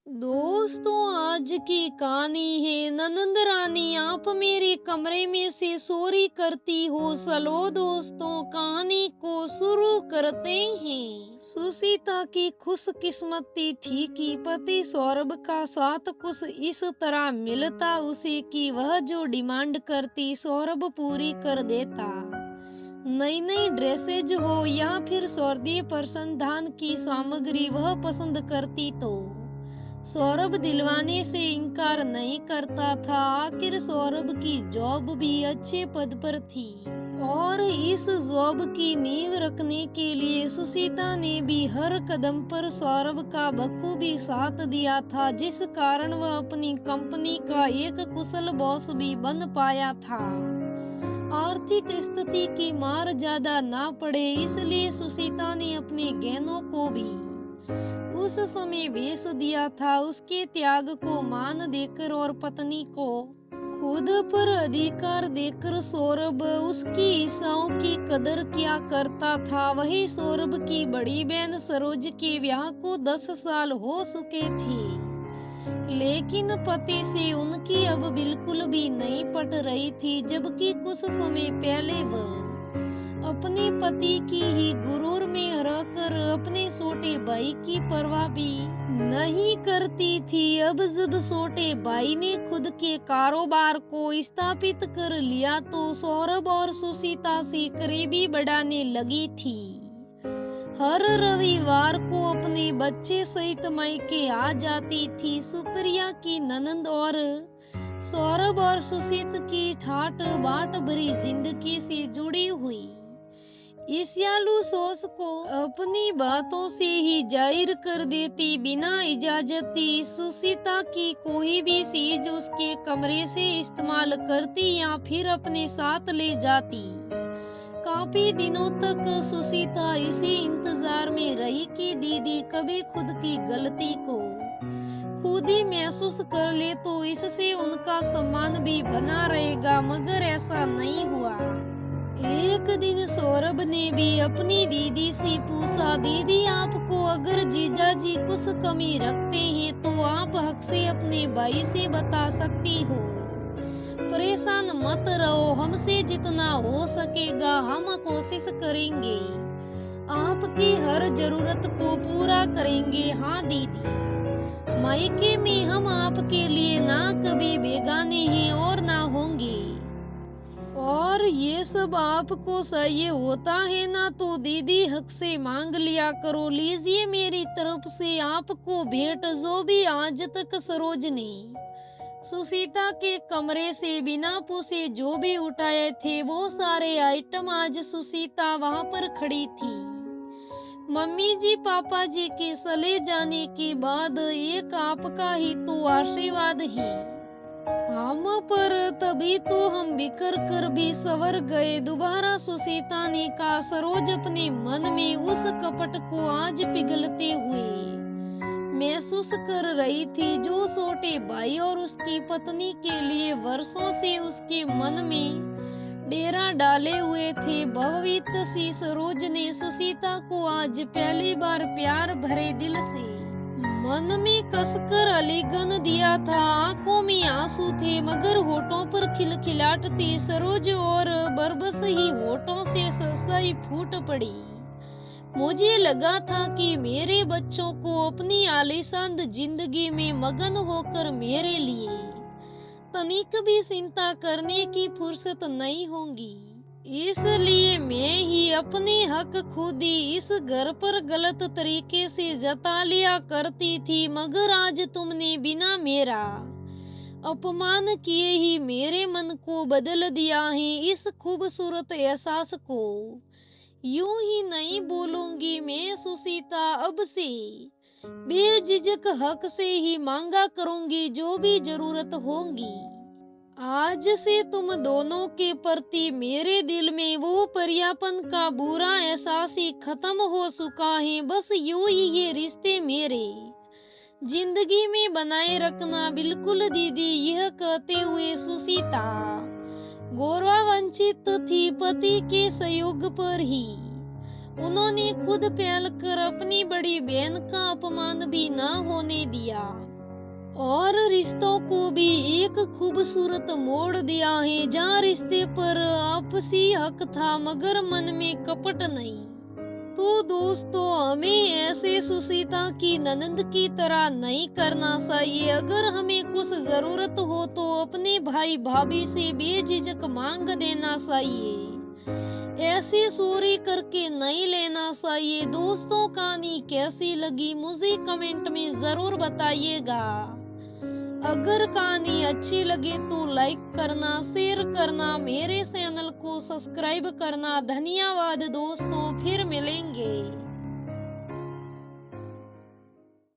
दोस्तों, आज की कहानी है ननंद रानी आप मेरे कमरे में से चोरी करती हो। चलो दोस्तों, कहानी को शुरू करते हैं। सुशीता की खुशकिस्मती थी कि पति सौरभ का साथ कुछ इस तरह मिलता उसे कि वह जो डिमांड करती सौरभ पूरी कर देता। नई नई ड्रेसेज हो या फिर सौंदर्य प्रसाधन की सामग्री वह पसंद करती तो सौरभ दिलवाने से इनकार नहीं करता था। आखिर सौरभ की जॉब भी अच्छे पद पर थी और इस जॉब की नींव रखने के लिए सुशीता ने भी हर कदम पर सौरभ का बखूबी साथ दिया था, जिस कारण वह अपनी कंपनी का एक कुशल बॉस भी बन पाया था। आर्थिक स्थिति की मार ज्यादा ना पड़े, इसलिए सुशीता ने अपने गहनों को भी उस समय बेच दिया था। उसके त्याग को मान देकर और पत्नी को खुद पर अधिकार देकर सौरभ उसकी इच्छाओं की कदर क्या करता था। वही सौरभ की बड़ी बहन सरोज के ब्याह को 10 साल हो चुके थे, लेकिन पति से उनकी अब बिल्कुल भी नहीं पट रही थी। जबकि कुछ समय पहले वह अपने पति की ही गुरूर में रहकर अपने छोटे भाई की परवाह भी नहीं करती थी। अब जब छोटे भाई ने खुद के कारोबार को स्थापित कर लिया तो सौरभ और सुशीता से करीबी बढ़ाने लगी थी। हर रविवार को अपने बच्चे सहित मायके आ जाती थी। सुप्रिया की ननंद और सौरभ और सुशीत की ठाट बाट भरी जिंदगी से जुड़ी हुई इस यालू सोच को अपनी बातों से ही जाहिर कर देती। बिना इजाजती सुशीता की कोई भी चीज उसके कमरे से इस्तेमाल करती या फिर अपने साथ ले जाती। काफी दिनों तक सुशीता इसी इंतजार में रही कि दीदी कभी खुद की गलती को खुद ही महसूस कर ले तो इससे उनका सम्मान भी बना रहेगा, मगर ऐसा नहीं हुआ। एक दिन सौरभ ने भी अपनी दीदी से पूछा, दीदी आपको अगर जीजा जी कुछ कमी रखते हैं तो आप हक से अपने भाई से बता सकती हो। परेशान मत रहो, हमसे जितना हो सकेगा हम कोशिश करेंगे, आपकी हर जरूरत को पूरा करेंगे। हाँ दीदी, मायके में हम आपके लिए ना कभी बेगाने हैं और ना होंगे, और ये सब आपको चाहिए होता है ना तो दीदी हक से मांग लिया करो। लीजिए मेरी तरफ से आपको भेंट, जो भी आज तक सरोज ने सुशीता के कमरे से बिना पूछे जो भी उठाए थे वो सारे आइटम आज सुशीता वहां पर खड़ी थी। मम्मी जी पापा जी के चले जाने के बाद एक आपका ही तो आशीर्वाद है हम पर, तभी तो हम बिखर कर भी संवर गए। दोबारा सुशीता ने कहा। सरोज अपने मन में उस कपट को आज पिघलते हुए महसूस कर रही थी, जो छोटे भाई और उसकी पत्नी के लिए वर्षों से उसके मन में डेरा डाले हुए थे। भवभीत सी सरोज ने सुशीता को आज पहली बार प्यार भरे दिल से मन में कसकर आलिंगन दिया था। आंखों में आंसू थे मगर होठों पर खिलखिलाहट थी। सरोज और बरबस ही होठों से ससाई फूट पड़ी। मुझे लगा था कि मेरे बच्चों को अपनी आलीशान जिंदगी में मगन होकर मेरे लिए तनिक भी चिंता करने की फुर्सत नहीं होगी, इसलिए मैं ही अपने हक खुद ही इस घर पर गलत तरीके से जता लिया करती थी। मगर आज तुमने बिना मेरा अपमान किए ही मेरे मन को बदल दिया है। इस खूबसूरत एहसास को यूं ही नहीं बोलूंगी मैं सुशीता, अब से बेझिझक हक से ही मांगा करूंगी जो भी जरूरत होगी। आज से तुम दोनों के प्रति मेरे दिल में वो परियापन का बुरा एहसास ही खत्म हो चुका है। बस यूं ही ये रिश्ते मेरे जिंदगी में बनाए रखना। बिल्कुल दीदी, यह कहते हुए सुशीता गौरवान्वित थी। पति के सहयोग पर ही उन्होंने खुद पहल कर अपनी बड़ी बहन का अपमान भी न होने दिया और रिश्तों को भी एक खूबसूरत मोड़ दिया है, जहाँ रिश्ते पर आपसी हक था मगर मन में कपट नहीं। तो दोस्तों, हमें ऐसे सुशीता की ननंद की तरह नहीं करना चाहिए। अगर हमें कुछ जरूरत हो तो अपने भाई भाभी से बेझिझक मांग देना चाहिए, ऐसे चोरी करके नहीं लेना चाहिए। दोस्तों, कहानी कैसी लगी मुझे कमेंट में जरूर बताइएगा। अगर कहानी अच्छी लगे तो लाइक करना, शेयर करना, मेरे चैनल को सब्सक्राइब करना। धन्यवाद दोस्तों, फिर मिलेंगे।